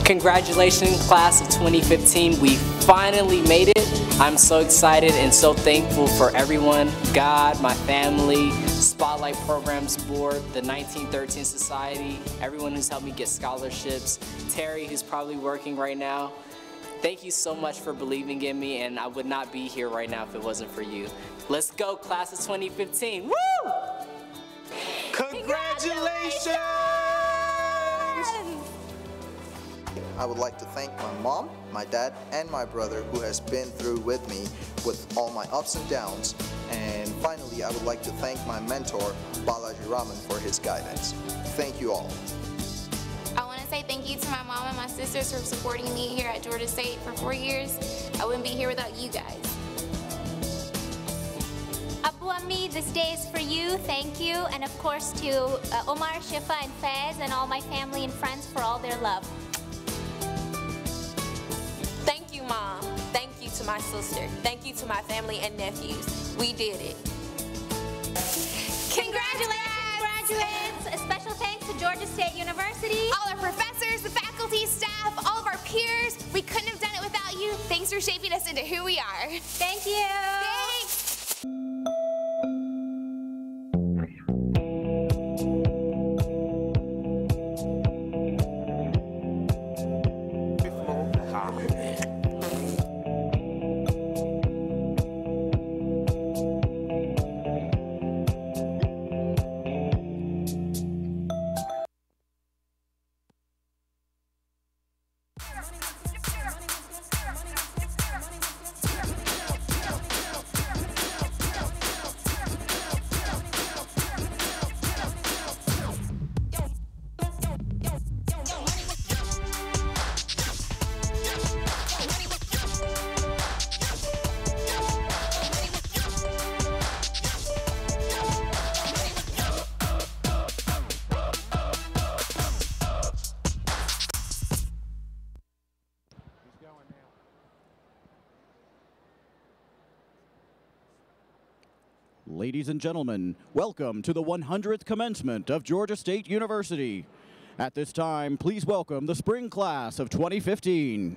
Congratulations, class of 2015. We finally made it. I'm so excited and so thankful for everyone, God, my family, Spotlight Programs Board, the 1913 Society, everyone who's helped me get scholarships, Terry, who's probably working right now. Thank you so much for believing in me, and I would not be here right now if it wasn't for you. Let's go, class of 2015. Woo! Congratulations! I would like to thank my mom, my dad, and my brother who has been through with me with all my ups and downs. And finally, I would like to thank my mentor, Balaji Raman, for his guidance. Thank you all. I want to say thank you to my mom and my sisters for supporting me here at Georgia State for 4 years. I wouldn't be here without you guys. Abu Ami, this day is for you. Thank you. And of course to Omar, Shifa, and Fez, and all my family and friends for all their love. Thank you, Mom. Thank you to my sister. Thank you to my family and nephews. We did it. Congratulations, graduates! A special thanks to Georgia State University. All our professors, the faculty, staff, all of our peers. We couldn't have done it without you. Thanks for shaping us into who we are. Thank you. Thanks. Ladies and gentlemen, welcome to the 100th commencement of Georgia State University. At this time, please welcome the spring class of 2015.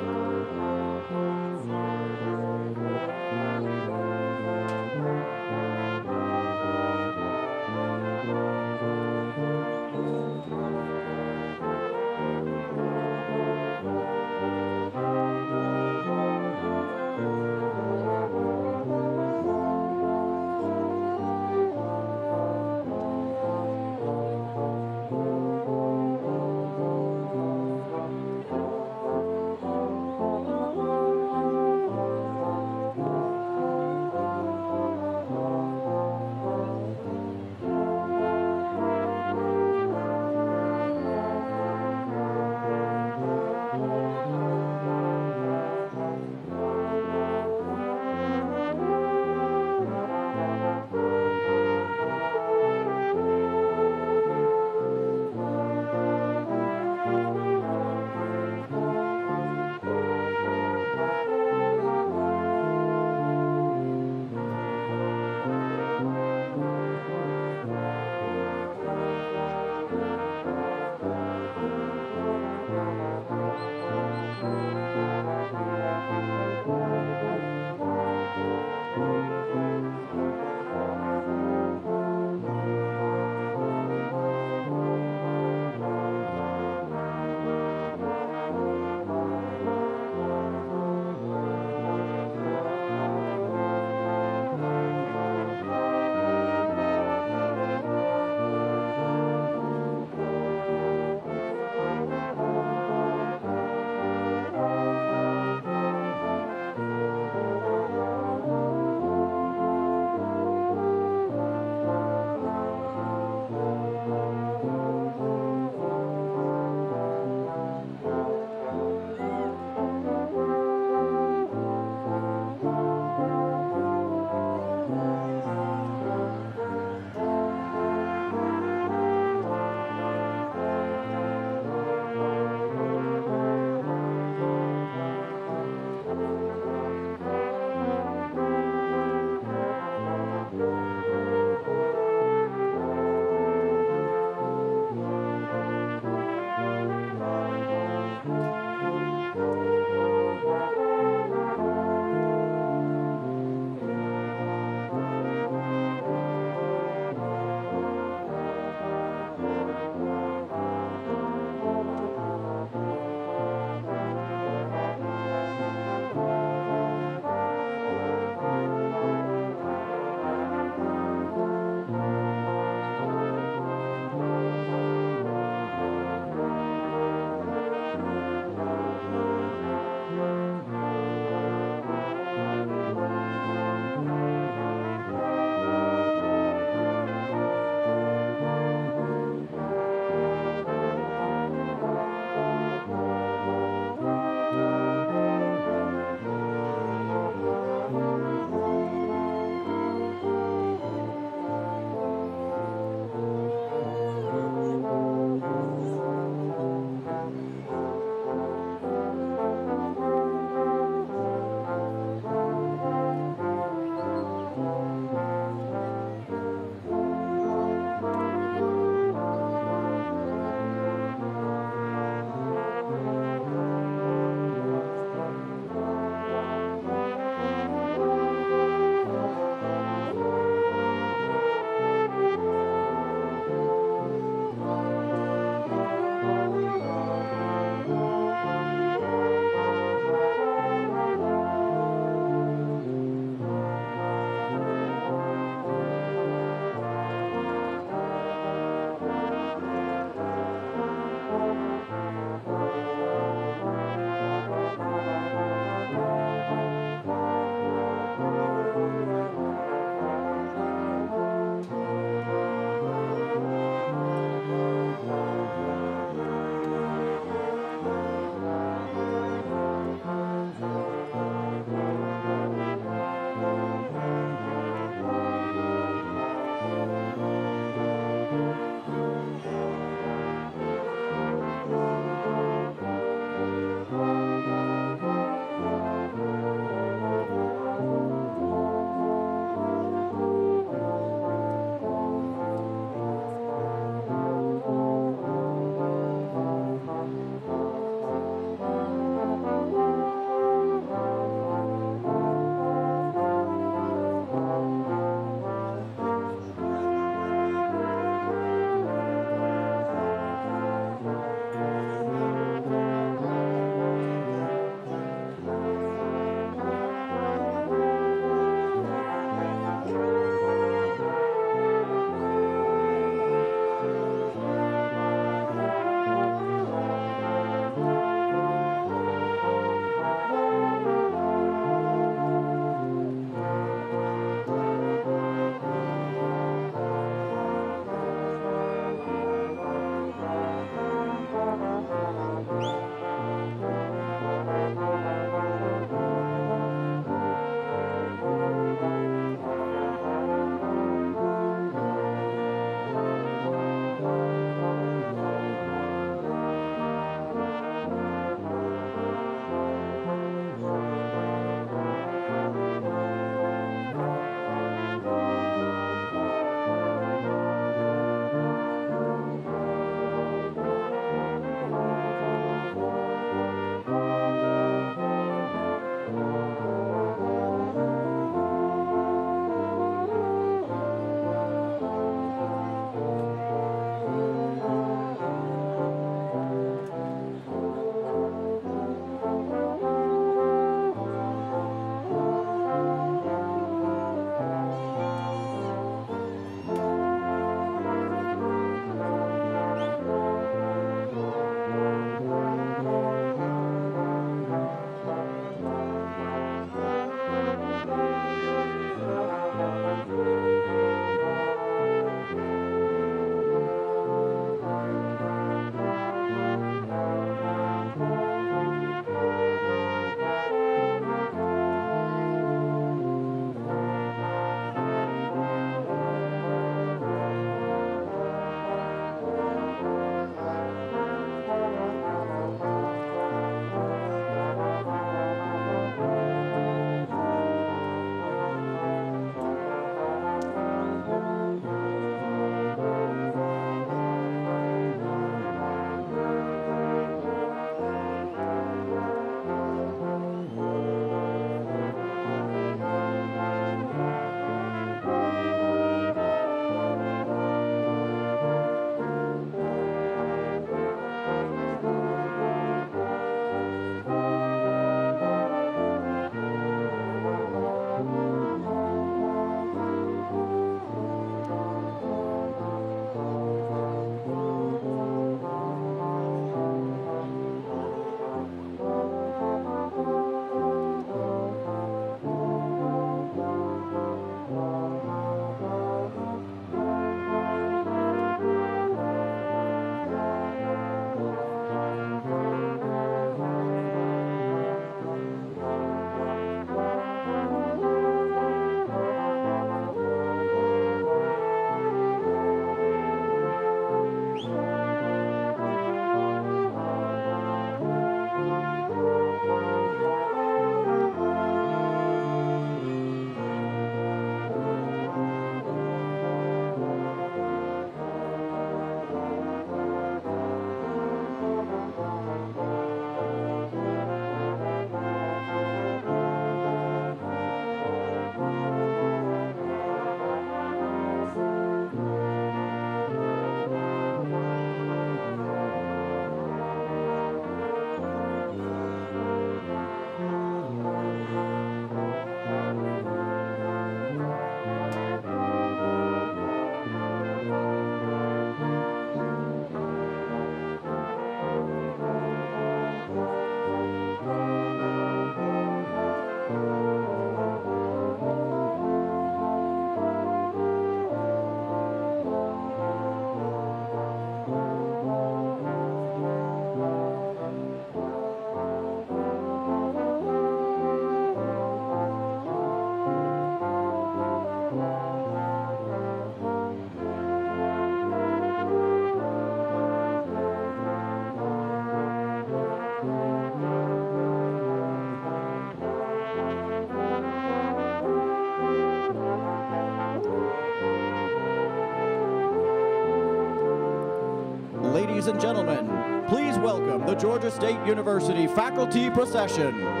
Ladies and gentlemen, please welcome the Georgia State University Faculty Procession.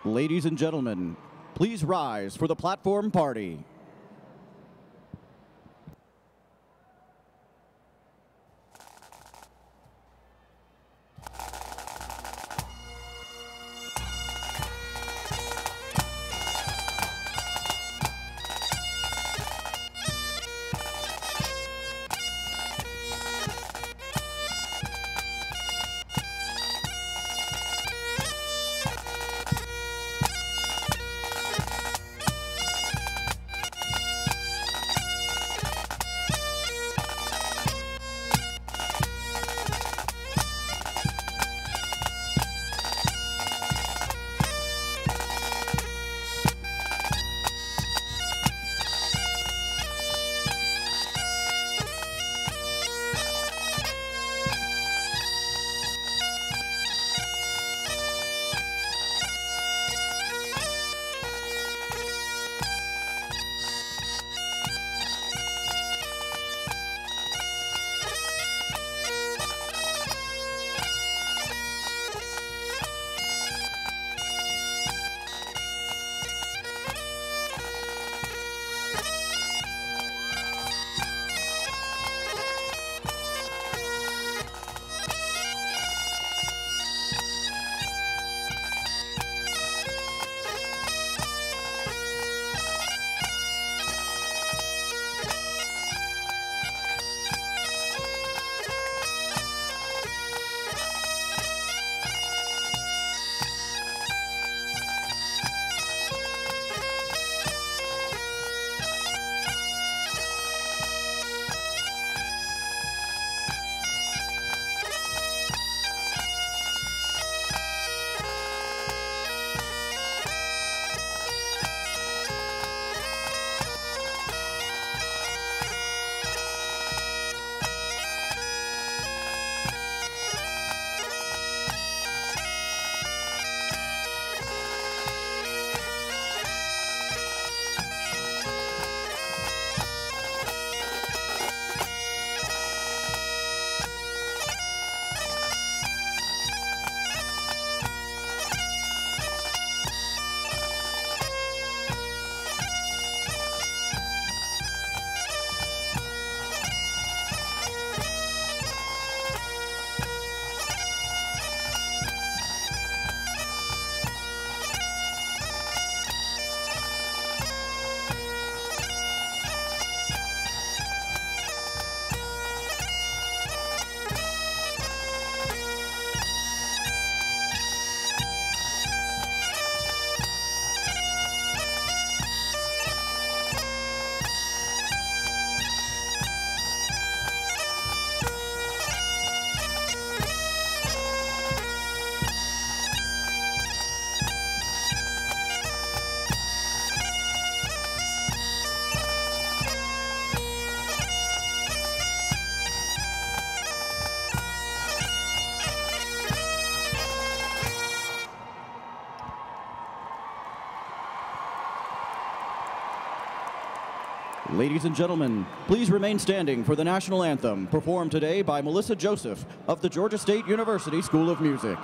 Ladies and gentlemen, please rise for the platform party. Ladies and gentlemen, please remain standing for the national anthem performed today by Melissa Joseph of the Georgia State University School of Music.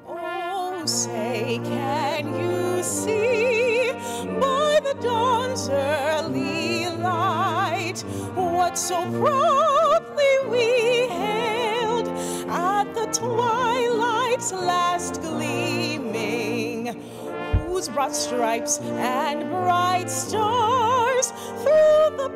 Oh, say, can you see by the dawn's early light what so proudly we hailed at the twilight's last gleaming, whose broad stripes and bright stars through the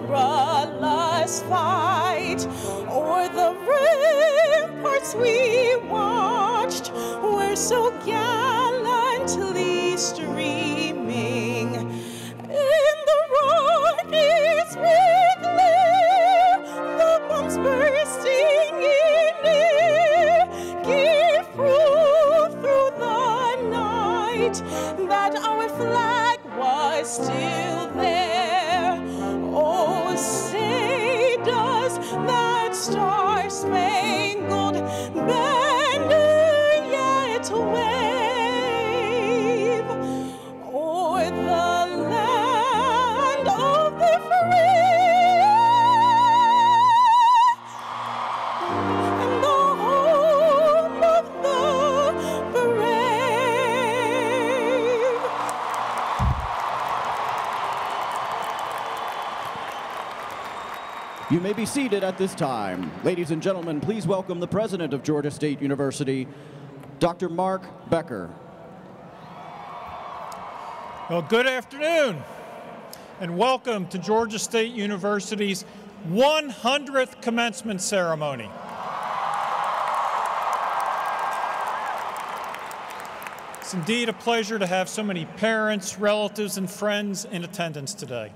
perilous fight o'er the ramparts we watched were so gallantly streaming. In the rocket's red glare, the bombs bursting in air gave proof through the night that our flag was still there. Oh, say does that star-spangled banner yet wave o'er the land of the free and the home of the brave? You may be seated at this time. Ladies and gentlemen, please welcome the president of Georgia State University, Dr. Mark Becker. Well, good afternoon, and welcome to Georgia State University's 100th commencement ceremony. It's indeed a pleasure to have so many parents, relatives, and friends in attendance today.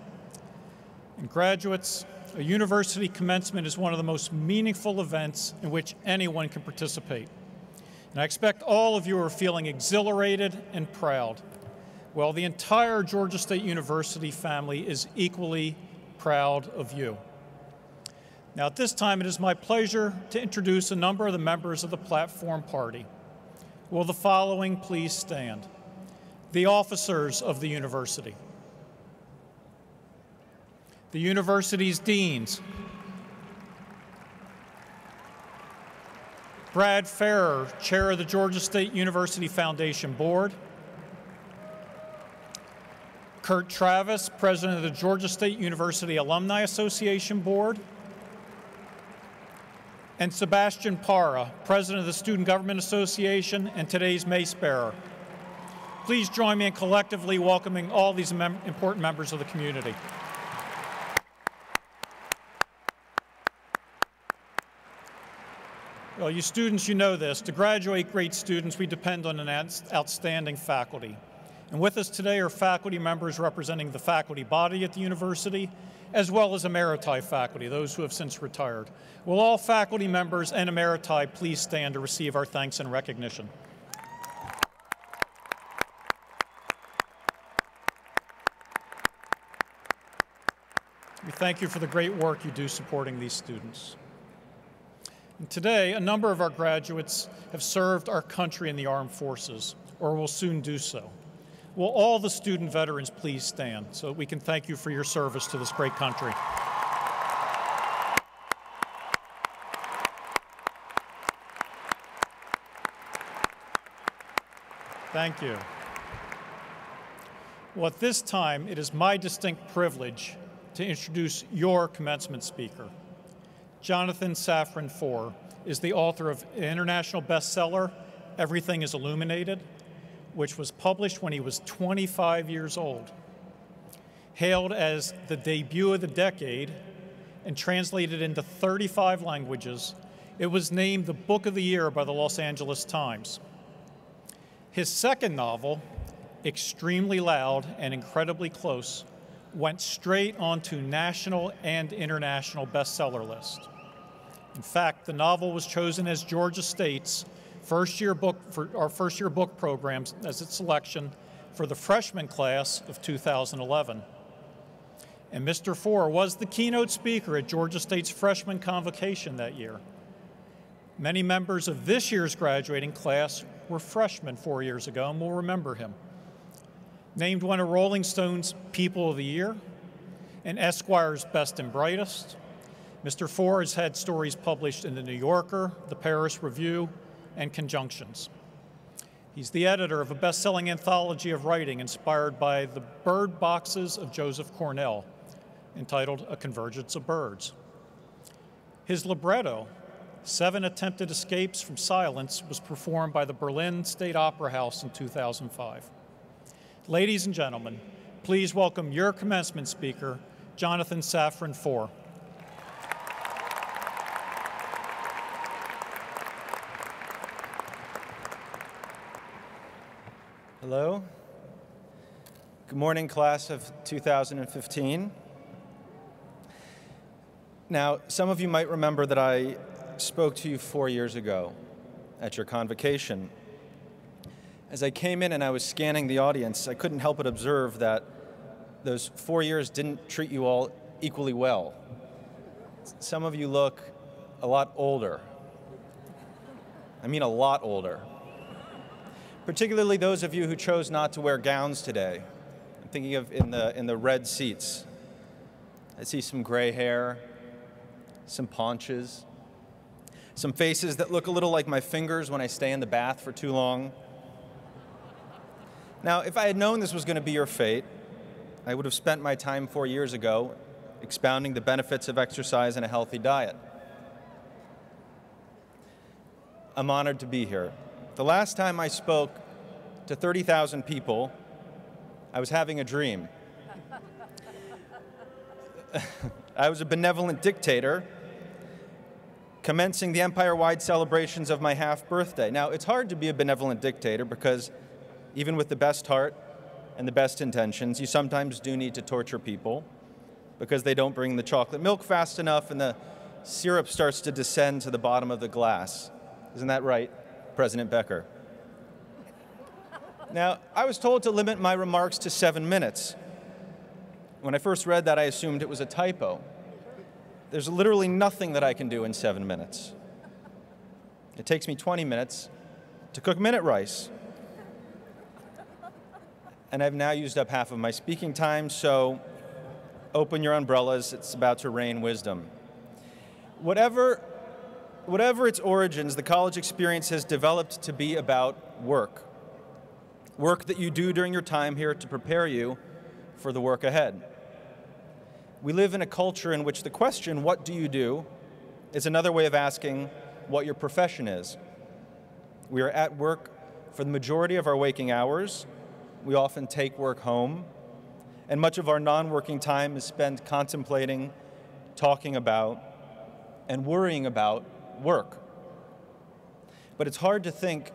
And graduates, a university commencement is one of the most meaningful events in which anyone can participate. And I expect all of you are feeling exhilarated and proud. Well, the entire Georgia State University family is equally proud of you. Now, at this time, it is my pleasure to introduce a number of the members of the platform party. Will the following please stand? The officers of the university. The university's deans. Brad Farrer, chair of the Georgia State University Foundation Board. Kurt Travis, president of the Georgia State University Alumni Association Board. And Sebastian Parra, president of the Student Government Association and today's mace bearer. Please join me in collectively welcoming all these important members of the community. Well, you students, you know this. To graduate great students, we depend on an outstanding faculty. And with us today are faculty members representing the faculty body at the university, as well as emeriti faculty, those who have since retired. Will all faculty members and emeriti please stand to receive our thanks and recognition? We thank you for the great work you do supporting these students. And today, a number of our graduates have served our country in the armed forces, or will soon do so. Will all the student veterans please stand so that we can thank you for your service to this great country. Thank you. Well, at this time, it is my distinct privilege to introduce your commencement speaker. Jonathan Safran Foer is the author of an international bestseller, Is Illuminated, which was published when he was 25 years old. Hailed as the debut of the decade and translated into 35 languages, it was named the Book of the Year by the Los Angeles Times. His second novel, Extremely Loud and Incredibly Close, went straight onto national and international bestseller lists. In fact, the novel was chosen as Georgia State's first-year book for our first-year book programs as its selection for the freshman class of 2011. And Mr. Foer was the keynote speaker at Georgia State's freshman convocation that year. Many members of this year's graduating class were freshmen 4 years ago and will remember him. Named one of Rolling Stone's People of the Year and Esquire's Best and Brightest, Mr. Foer has had stories published in The New Yorker, The Paris Review, and Conjunctions. He's the editor of a best-selling anthology of writing inspired by the bird boxes of Joseph Cornell, entitled A Convergence of Birds. His libretto, 7 Attempted Escapes from Silence, was performed by the Berlin State Opera House in 2005. Ladies and gentlemen, please welcome your commencement speaker, Jonathan Safran Foer. Hello. Good morning, class of 2015. Now, some of you might remember that I spoke to you 4 years ago at your convocation. As I came in and I was scanning the audience, I couldn't help but observe that those 4 years didn't treat you all equally well. Some of you look a lot older. I mean a lot older. Particularly those of you who chose not to wear gowns today. I'm thinking of in the red seats. I see some gray hair, some paunches, some faces that look a little like my fingers when I stay in the bath for too long. Now, if I had known this was going to be your fate, I would have spent my time 4 years ago expounding the benefits of exercise and a healthy diet. I'm honored to be here. The last time I spoke to 30,000 people, I was having a dream. I was a benevolent dictator commencing the empire-wide celebrations of my half-birthday. Now, it's hard to be a benevolent dictator because even with the best heart and the best intentions, you sometimes do need to torture people because they don't bring the chocolate milk fast enough and the syrup starts to descend to the bottom of the glass. Isn't that right, President Becker? Now, I was told to limit my remarks to 7 minutes. When I first read that, I assumed it was a typo. There's literally nothing that I can do in 7 minutes. It takes me 20 minutes to cook minute rice. And I've now used up half of my speaking time, so open your umbrellas, it's about to rain wisdom. Whatever its origins, the college experience has developed to be about work. Work that you do during your time here to prepare you for the work ahead. We live in a culture in which the question, what do you do, is another way of asking what your profession is. We are at work for the majority of our waking hours. We often take work home, and much of our non-working time is spent contemplating, talking about, and worrying about work. But it's hard to think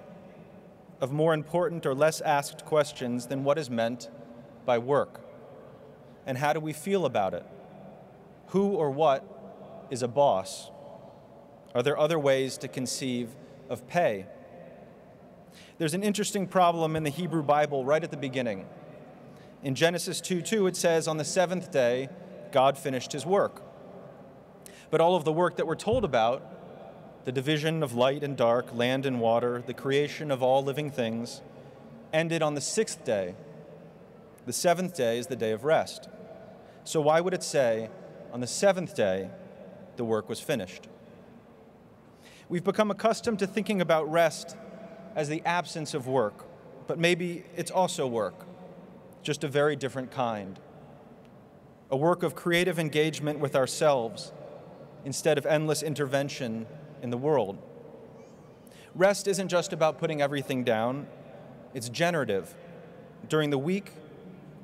of more important or less asked questions than what is meant by work, and how do we feel about it? Who or what is a boss? Are there other ways to conceive of pay? There's an interesting problem in the Hebrew Bible right at the beginning. In Genesis 2:2, it says, on the seventh day, God finished his work. But all of the work that we're told about, the division of light and dark, land and water, the creation of all living things, ended on the sixth day. The seventh day is the day of rest. So why would it say, on the seventh day, the work was finished? We've become accustomed to thinking about rest as the absence of work, but maybe it's also work, just a very different kind. A work of creative engagement with ourselves instead of endless intervention in the world. Rest isn't just about putting everything down, it's generative. During the week,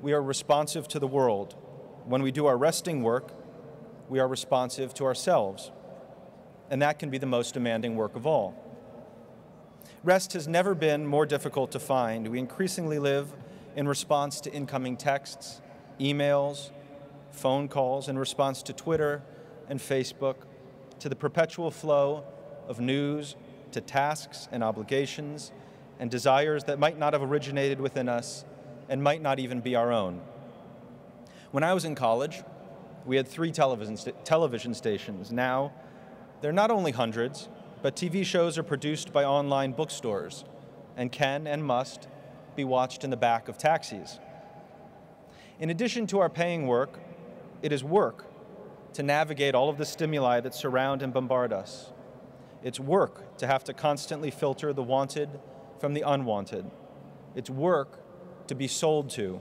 we are responsive to the world. When we do our resting work, we are responsive to ourselves. And that can be the most demanding work of all. Rest has never been more difficult to find. We increasingly live in response to incoming texts, emails, phone calls, in response to Twitter and Facebook, to the perpetual flow of news, to tasks and obligations and desires that might not have originated within us and might not even be our own. When I was in college, we had 3 television stations. Now, they're not only hundreds, but TV shows are produced by online bookstores and can and must be watched in the back of taxis. In addition to our paying work, it is work to navigate all of the stimuli that surround and bombard us. It's work to have to constantly filter the wanted from the unwanted. It's work to be sold to.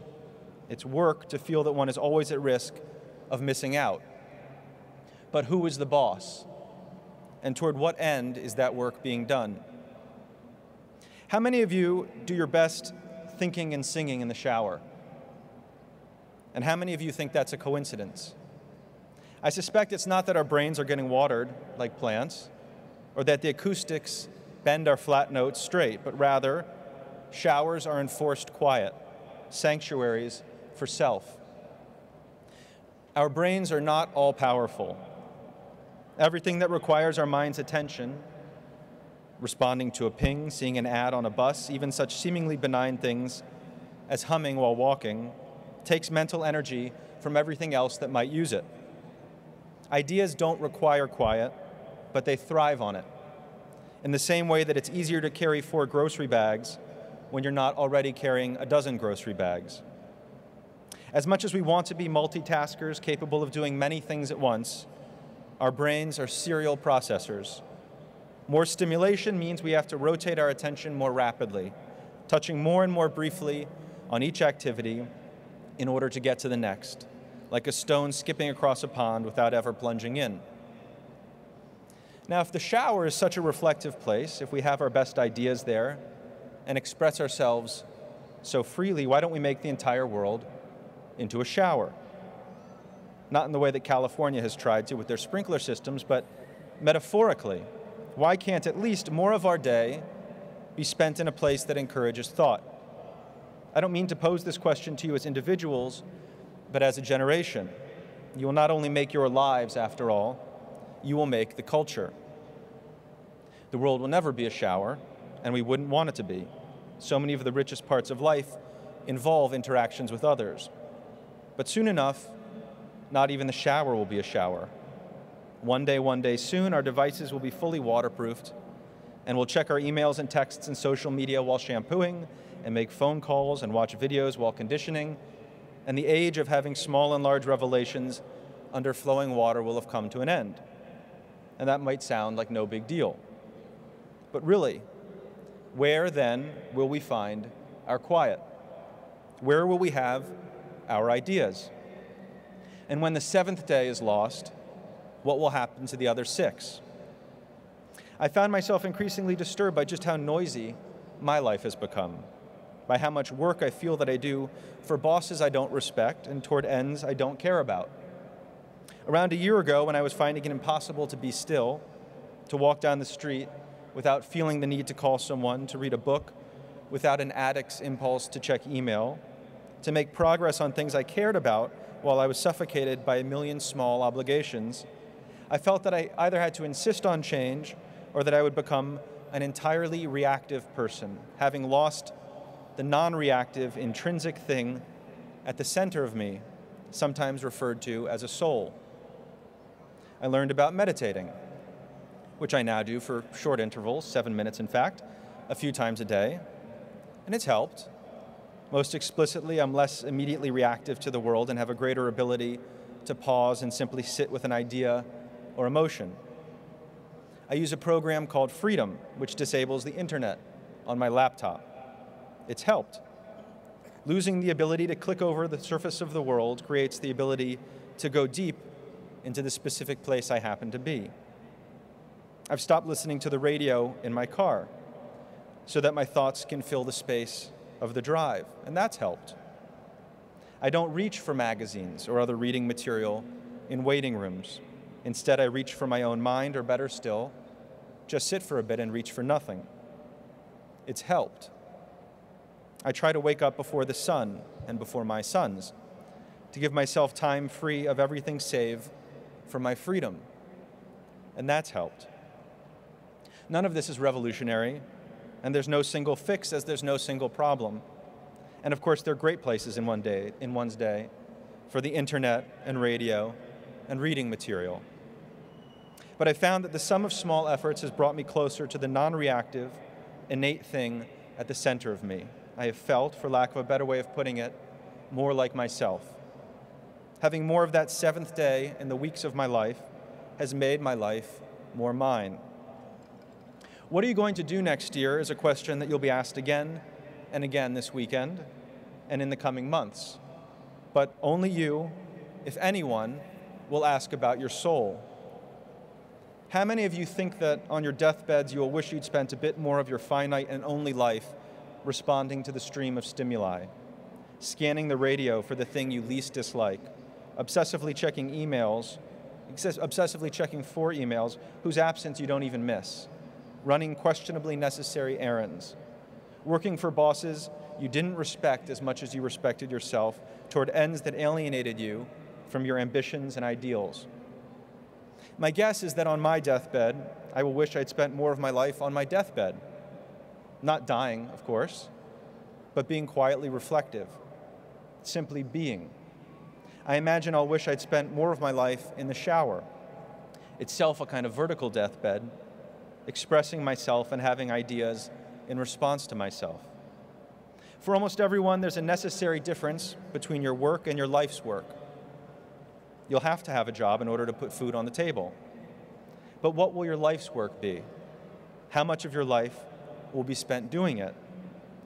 It's work to feel that one is always at risk of missing out. But who is the boss? And toward what end is that work being done? How many of you do your best thinking and singing in the shower? And how many of you think that's a coincidence? I suspect it's not that our brains are getting watered like plants, or that the acoustics bend our flat notes straight, but rather, showers are enforced quiet, sanctuaries for self. Our brains are not all powerful. Everything that requires our mind's attention, responding to a ping, seeing an ad on a bus, even such seemingly benign things as humming while walking, takes mental energy from everything else that might use it. Ideas don't require quiet, but they thrive on it. In the same way that it's easier to carry 4 grocery bags when you're not already carrying a dozen grocery bags. As much as we want to be multitaskers capable of doing many things at once, our brains are serial processors. More stimulation means we have to rotate our attention more rapidly, touching more and more briefly on each activity in order to get to the next, like a stone skipping across a pond without ever plunging in. Now, if the shower is such a reflective place, if we have our best ideas there and express ourselves so freely, why don't we make the entire world into a shower? Not in the way that California has tried to with their sprinkler systems, but metaphorically. Why can't at least more of our day be spent in a place that encourages thought? I don't mean to pose this question to you as individuals, but as a generation. You will not only make your lives, after all, you will make the culture. The world will never be a shower, and we wouldn't want it to be. So many of the richest parts of life involve interactions with others. But soon enough, not even the shower will be a shower. One day soon, our devices will be fully waterproofed, and we'll check our emails and texts and social media while shampooing, and make phone calls and watch videos while conditioning, and the age of having small and large revelations under flowing water will have come to an end. And that might sound like no big deal. But really, where then will we find our quiet? Where will we have our ideas? And when the 7th day is lost, what will happen to the other 6? I found myself increasingly disturbed by just how noisy my life has become, by how much work I feel that I do for bosses I don't respect and toward ends I don't care about. Around a year ago, when I was finding it impossible to be still, to walk down the street without feeling the need to call someone, to read a book without an addict's impulse to check email, to make progress on things I cared about while I was suffocated by a million small obligations, I felt that I either had to insist on change or that I would become an entirely reactive person, having lost the non-reactive, intrinsic thing at the center of me, sometimes referred to as a soul. I learned about meditating, which I now do for short intervals, 7 minutes in fact, a few times a day, and it's helped. Most explicitly, I'm less immediately reactive to the world and have a greater ability to pause and simply sit with an idea or emotion. I use a program called Freedom, which disables the internet on my laptop. It's helped. Losing the ability to click over the surface of the world creates the ability to go deep into the specific place I happen to be. I've stopped listening to the radio in my car so that my thoughts can fill the space of the drive, and that's helped. I don't reach for magazines or other reading material in waiting rooms. Instead, I reach for my own mind, or better still, just sit for a bit and reach for nothing. It's helped. I try to wake up before the sun and before my sons, to give myself time free of everything save for my freedom, and that's helped. None of this is revolutionary, and there's no single fix as there's no single problem. And of course, there are great places in one's day for the internet and radio and reading material. But I found that the sum of small efforts has brought me closer to the non-reactive, innate thing at the center of me. I have felt, for lack of a better way of putting it, more like myself. Having more of that seventh day in the weeks of my life has made my life more mine. What are you going to do next year is a question that you'll be asked again and again this weekend and in the coming months. But only you, if anyone, will ask about your soul. How many of you think that on your deathbeds you will wish you'd spent a bit more of your finite and only life responding to the stream of stimuli, scanning the radio for the thing you least dislike, obsessively checking for emails whose absence you don't even miss, running questionably necessary errands, working for bosses you didn't respect as much as you respected yourself toward ends that alienated you from your ambitions and ideals? My guess is that on my deathbed, I will wish I'd spent more of my life on my deathbed. Not dying, of course, but being quietly reflective, simply being. I imagine I'll wish I'd spent more of my life in the shower, itself a kind of vertical deathbed, expressing myself and having ideas in response to myself. For almost everyone, there's a necessary difference between your work and your life's work. You'll have to have a job in order to put food on the table. But what will your life's work be? How much of your life will be spent doing it?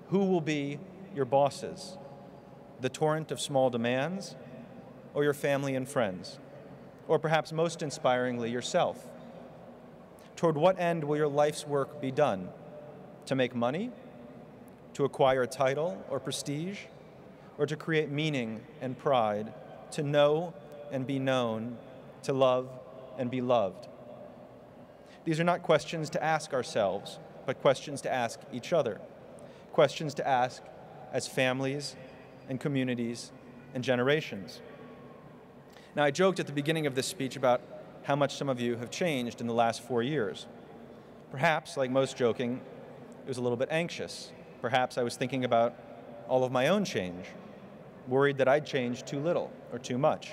Who will be your bosses? The torrent of small demands, or your family and friends? Or perhaps most inspiringly, yourself? Toward what end will your life's work be done? To make money? To acquire a title or prestige? Or to create meaning and pride? To know and be known? To love and be loved? These are not questions to ask ourselves, but questions to ask each other. Questions to ask as families and communities and generations. Now, I joked at the beginning of this speech about how much some of you have changed in the last 4 years. Perhaps, like most joking, it was a little bit anxious. Perhaps I was thinking about all of my own change, worried that I'd changed too little or too much,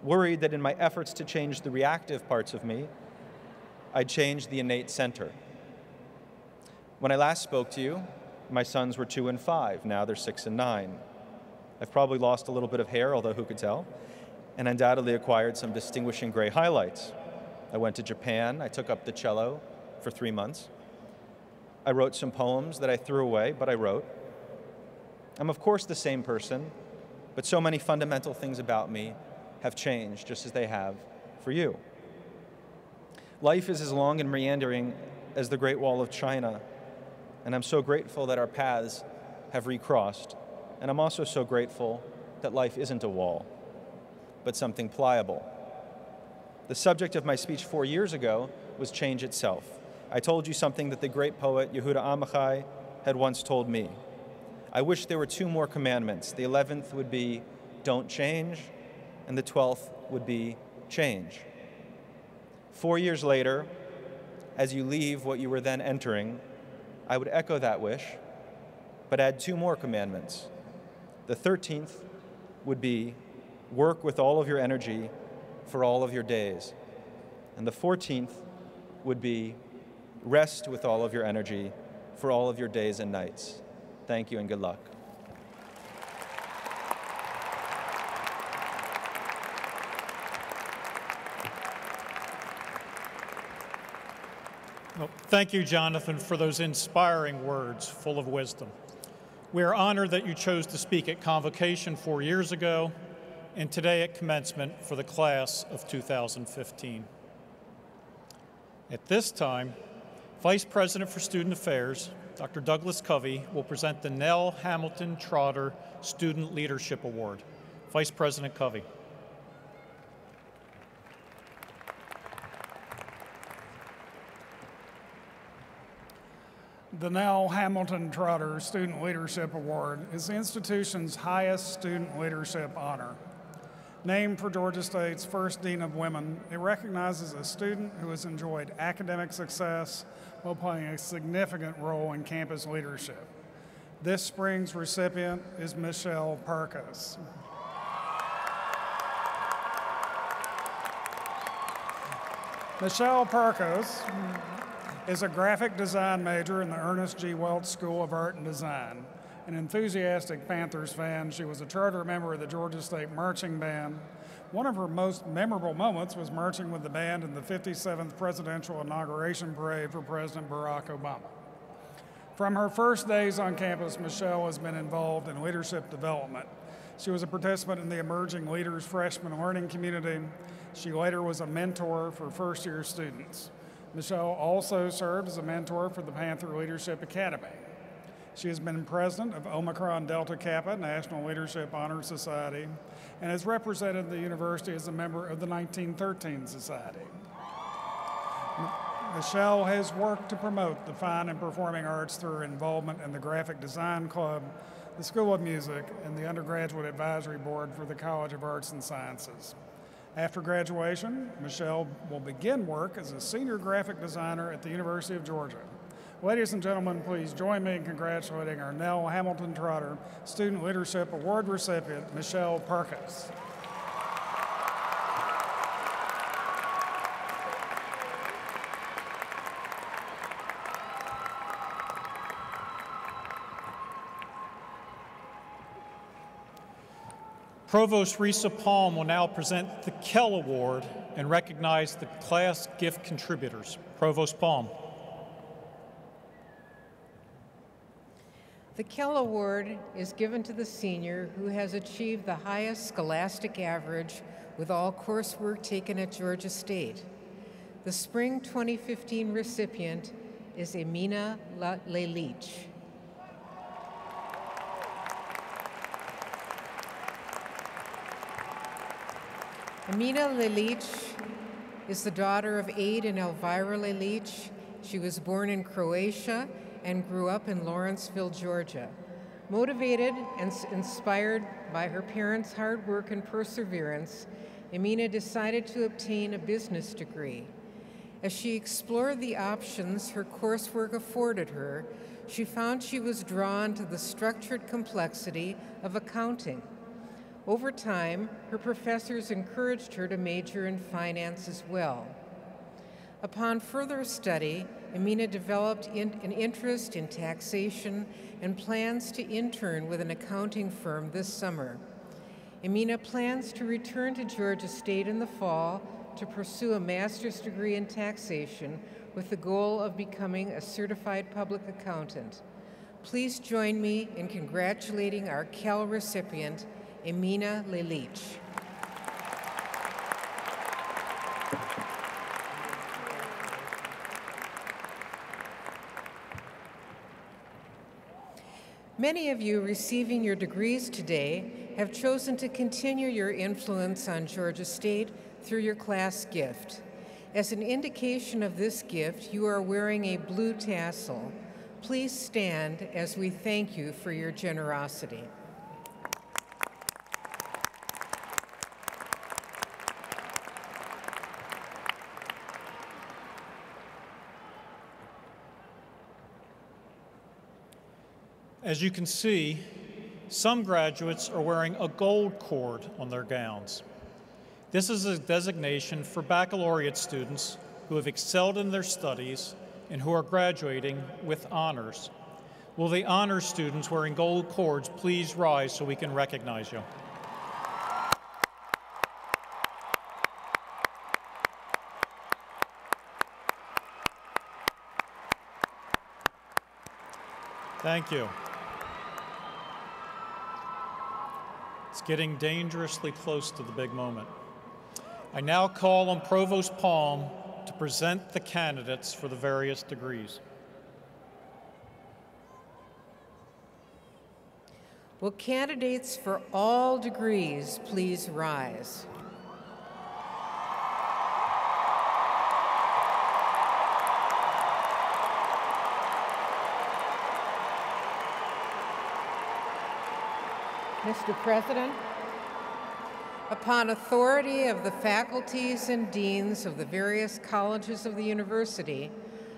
worried that in my efforts to change the reactive parts of me, I'd changed the innate center. When I last spoke to you, my sons were 2 and 5. Now they're 6 and 9. I've probably lost a little bit of hair, although who could tell, and undoubtedly acquired some distinguishing gray highlights. I went to Japan. I took up the cello for 3 months. I wrote some poems that I threw away, but I wrote. I'm of course the same person, but so many fundamental things about me have changed, just as they have for you. Life is as long and meandering as the Great Wall of China, and I'm so grateful that our paths have recrossed, and I'm also so grateful that life isn't a wall, but something pliable. The subject of my speech 4 years ago was change itself. I told you something that the great poet Yehuda Amichai had once told me. I wish there were 2 more commandments. The 11th would be, don't change, and the 12th would be, change. 4 years later, as you leave what you were then entering, I would echo that wish, but add 2 more commandments. The 13th would be, work with all of your energy for all of your days. And the 14th would be, rest with all of your energy for all of your days and nights. Thank you and good luck. Well, thank you, Jonathan, for those inspiring words full of wisdom. We are honored that you chose to speak at Convocation 4 years ago and today at Commencement for the class of 2015. At this time, Vice President for Student Affairs, Dr. Douglas Covey, will present the Nell Hamilton Trotter Student Leadership Award. Vice President Covey. The Nell Hamilton Trotter Student Leadership Award is the institution's highest student leadership honor. Named for Georgia State's first Dean of Women, it recognizes a student who has enjoyed academic success while playing a significant role in campus leadership. This spring's recipient is Michelle Parkas. Michelle Parkas is a graphic design major in the Ernest G. Welch School of Art and Design. An enthusiastic Panthers fan, she was a charter member of the Georgia State Marching Band. One of her most memorable moments was marching with the band in the 57th Presidential Inauguration Parade for President Barack Obama. From her first days on campus, Michelle has been involved in leadership development. She was a participant in the Emerging Leaders Freshman Learning Community. She later was a mentor for first-year students. Michelle also served as a mentor for the Panther Leadership Academy. She has been president of Omicron Delta Kappa National Leadership Honor Society and has represented the university as a member of the 1913 Society. Michelle has worked to promote the fine and performing arts through her involvement in the Graphic Design Club, the School of Music, and the Undergraduate Advisory Board for the College of Arts and Sciences. After graduation, Michelle will begin work as a senior graphic designer at the University of Georgia. Ladies and gentlemen, please join me in congratulating our Nell Hamilton Trotter Student Leadership Award recipient, Michelle Parkas. Provost Risa Palm will now present the Kell Award and recognize the class gift contributors. Provost Palm. The Kell Award is given to the senior who has achieved the highest scholastic average with all coursework taken at Georgia State. The spring 2015 recipient is Emina Lelich. Emina Lelich is the daughter of Aid and Elvira Lelich. She was born in Croatia and grew up in Lawrenceville, Georgia. Motivated and inspired by her parents' hard work and perseverance, Emina decided to obtain a business degree. As she explored the options her coursework afforded her, she found she was drawn to the structured complexity of accounting. Over time, her professors encouraged her to major in finance as well. Upon further study, Emina developed an interest in taxation and plans to intern with an accounting firm this summer. Emina plans to return to Georgia State in the fall to pursue a master's degree in taxation with the goal of becoming a certified public accountant. Please join me in congratulating our Kell recipient, Emina Lelich. Many of you receiving your degrees today have chosen to continue your influence on Georgia State through your class gift. As an indication of this gift, you are wearing a blue tassel. Please stand as we thank you for your generosity. As you can see, some graduates are wearing a gold cord on their gowns. This is a designation for baccalaureate students who have excelled in their studies and who are graduating with honors. Will the honors students wearing gold cords please rise so we can recognize you? Thank you. It's getting dangerously close to the big moment. I now call on Provost Palm to present the candidates for the various degrees. Will candidates for all degrees please rise? Mr. President, upon authority of the faculties and deans of the various colleges of the university,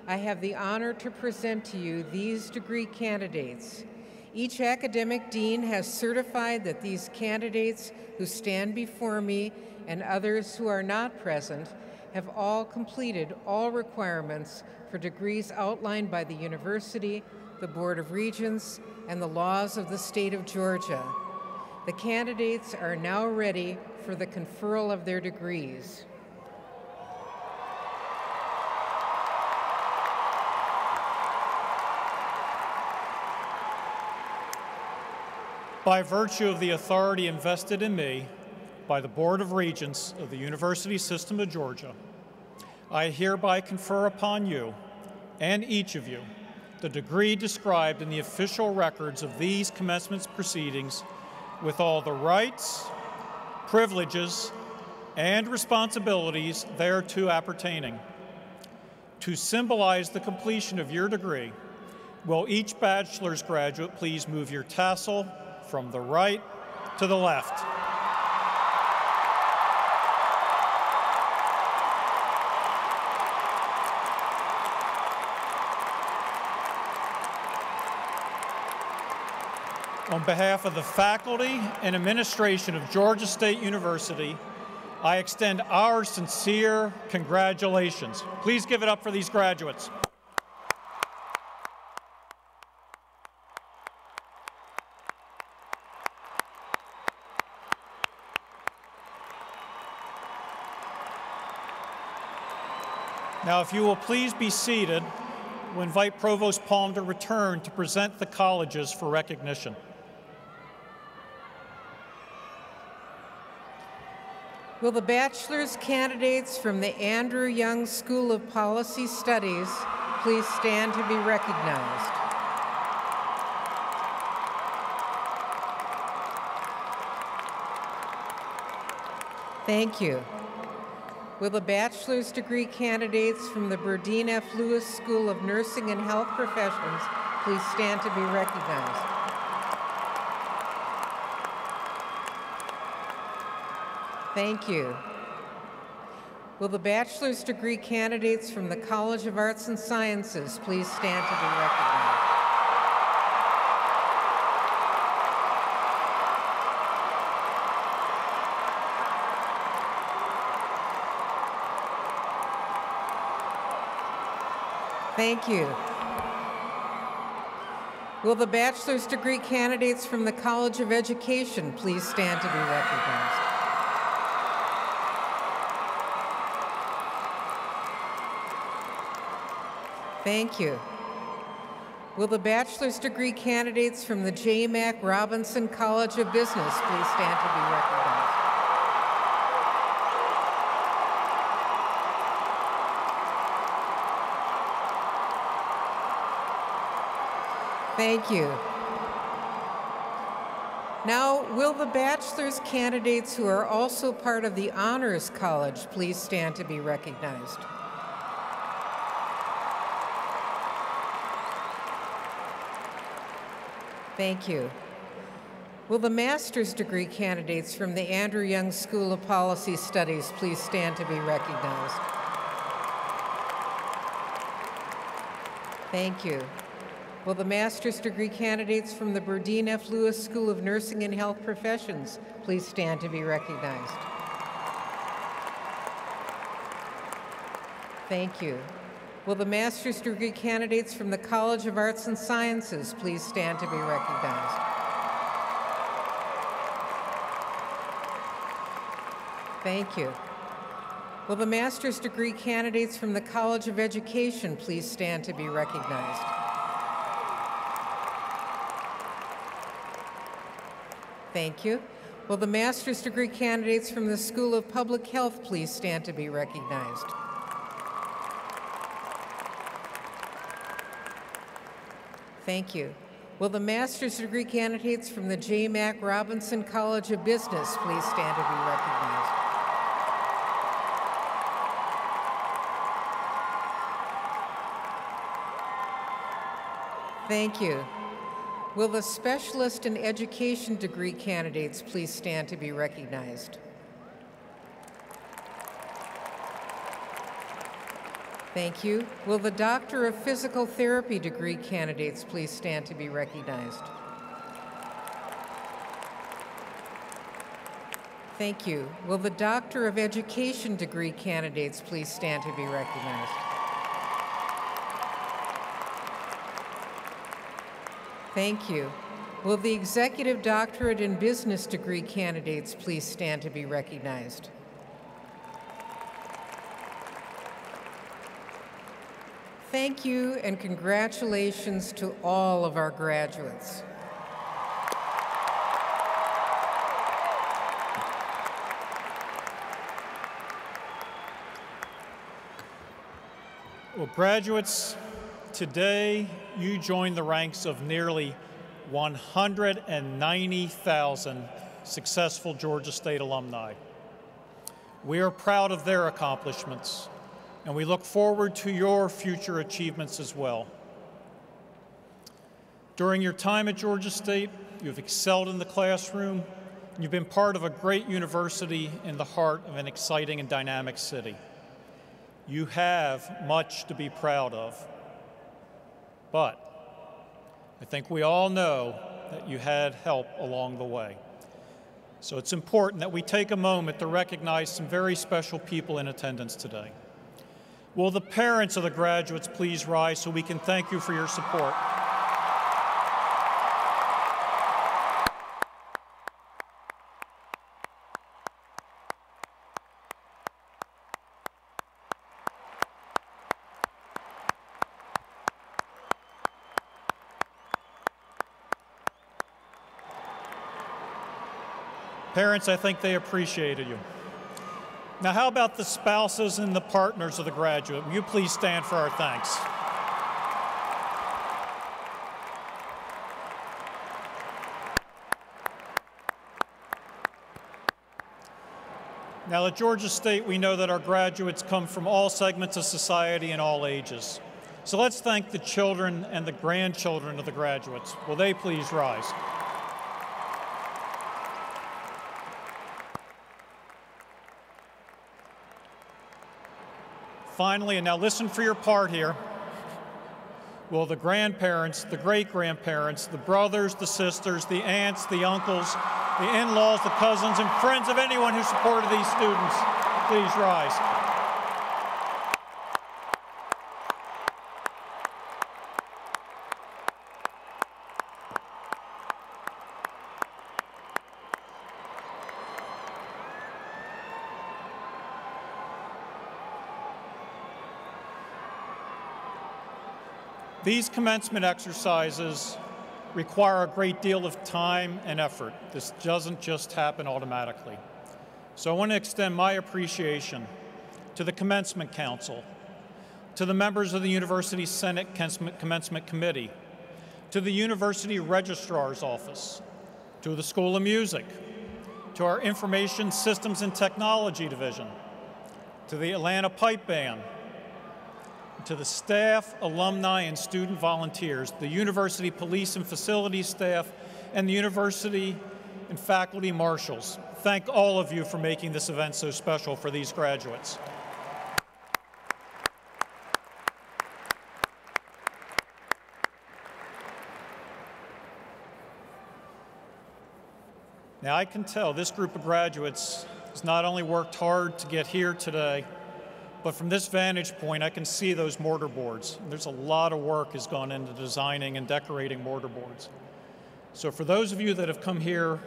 I have the honor to present to you these degree candidates. Each academic dean has certified that these candidates who stand before me and others who are not present have all completed all requirements for degrees outlined by the university, the Board of Regents, and the laws of the state of Georgia. The candidates are now ready for the conferral of their degrees. By virtue of the authority invested in me by the Board of Regents of the University System of Georgia, I hereby confer upon you and each of you the degree described in the official records of these commencement proceedings with all the rights, privileges, and responsibilities thereto appertaining. To symbolize the completion of your degree, will each bachelor's graduate please move your tassel from the right to the left. On behalf of the faculty and administration of Georgia State University, I extend our sincere congratulations. Please give it up for these graduates. Now, if you will please be seated, we'll invite Provost Palm to return to present the colleges for recognition. Will the bachelor's candidates from the Andrew Young School of Policy Studies please stand to be recognized? Thank you. Will the bachelor's degree candidates from the Burdine F. Lewis School of Nursing and Health Professions please stand to be recognized? Thank you. Will the bachelor's degree candidates from the College of Arts and Sciences please stand to be recognized? Thank you. Will the bachelor's degree candidates from the College of Education please stand to be recognized? Thank you. Will the bachelor's degree candidates from the J. Mac Robinson College of Business please stand to be recognized? Thank you. Now, will the bachelor's candidates who are also part of the Honors College please stand to be recognized? Thank you. Will the master's degree candidates from the Andrew Young School of Policy Studies please stand to be recognized? Thank you. Will the master's degree candidates from the Burdine F. Lewis School of Nursing and Health Professions please stand to be recognized? Thank you. Will the master's degree candidates from the College of Arts and Sciences please stand to be recognized? Thank you. Will the master's degree candidates from the College of Education please stand to be recognized? Thank you. Will the master's degree candidates from the School of Public Health please stand to be recognized? Thank you. Will the master's degree candidates from the J. Mac Robinson College of Business please stand to be recognized? Thank you. Will the specialist in education degree candidates please stand to be recognized? Thank you. Will the Doctor of Physical Therapy degree candidates please stand to be recognized? Thank you. Will the Doctor of Education degree candidates please stand to be recognized? Thank you. Will the Executive Doctorate in Business degree candidates please stand to be recognized? Thank you and congratulations to all of our graduates. Well, graduates, today you join the ranks of nearly 190,000 successful Georgia State alumni. We are proud of their accomplishments, and we look forward to your future achievements as well. During your time at Georgia State, you've excelled in the classroom, and you've been part of a great university in the heart of an exciting and dynamic city. You have much to be proud of, but I think we all know that you had help along the way. So it's important that we take a moment to recognize some very special people in attendance today. Will the parents of the graduates please rise so we can thank you for your support? Parents, I think they appreciated you. Now, how about the spouses and the partners of the graduate? Will you please stand for our thanks? Now, at Georgia State, we know that our graduates come from all segments of society and all ages. So let's thank the children and the grandchildren of the graduates. Will they please rise? Finally, and now listen for your part here, will the grandparents, the great-grandparents, the brothers, the sisters, the aunts, the uncles, the in-laws, the cousins, and friends of anyone who supported these students, please rise. These commencement exercises require a great deal of time and effort. This doesn't just happen automatically. So I want to extend my appreciation to the Commencement Council, to the members of the University Senate Commencement Committee, to the University Registrar's Office, to the School of Music, to our Information Systems and Technology Division, to the Atlanta Pipe Band, to the staff, alumni, and student volunteers, the university police and facilities staff, and the university and faculty marshals. Thank all of you for making this event so special for these graduates. Now, I can tell this group of graduates has not only worked hard to get here today, but from this vantage point, I can see those mortar boards. There's a lot of work has gone into designing and decorating mortar boards. So for those of you that have come here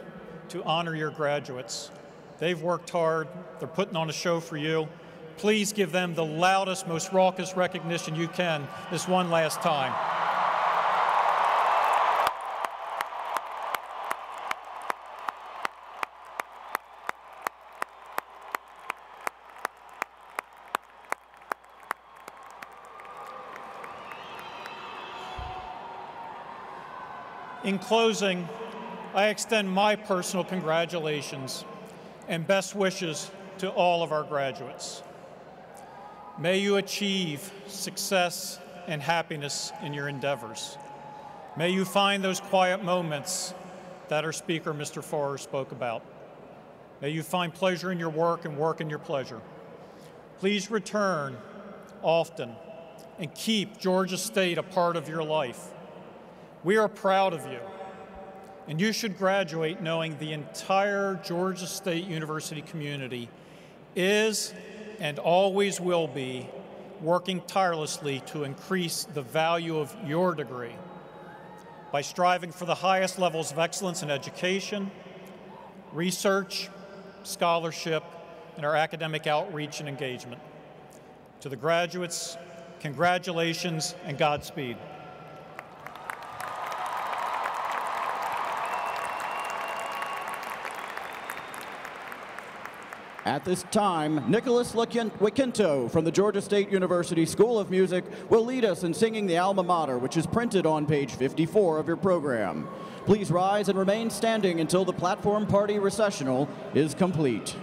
to honor your graduates, they've worked hard, they're putting on a show for you. Please give them the loudest, most raucous recognition you can this one last time. In closing, I extend my personal congratulations and best wishes to all of our graduates. May you achieve success and happiness in your endeavors. May you find those quiet moments that our speaker, Mr. Foer, spoke about. May you find pleasure in your work and work in your pleasure. Please return often and keep Georgia State a part of your life. We are proud of you. And you should graduate knowing the entire Georgia State University community is and always will be working tirelessly to increase the value of your degree by striving for the highest levels of excellence in education, research, scholarship, and our academic outreach and engagement. To the graduates, congratulations and Godspeed. At this time, Nicholas Wiquinto from the Georgia State University School of Music will lead us in singing the Alma Mater, which is printed on page 54 of your program. Please rise and remain standing until the platform party recessional is complete.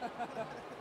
Ha ha ha.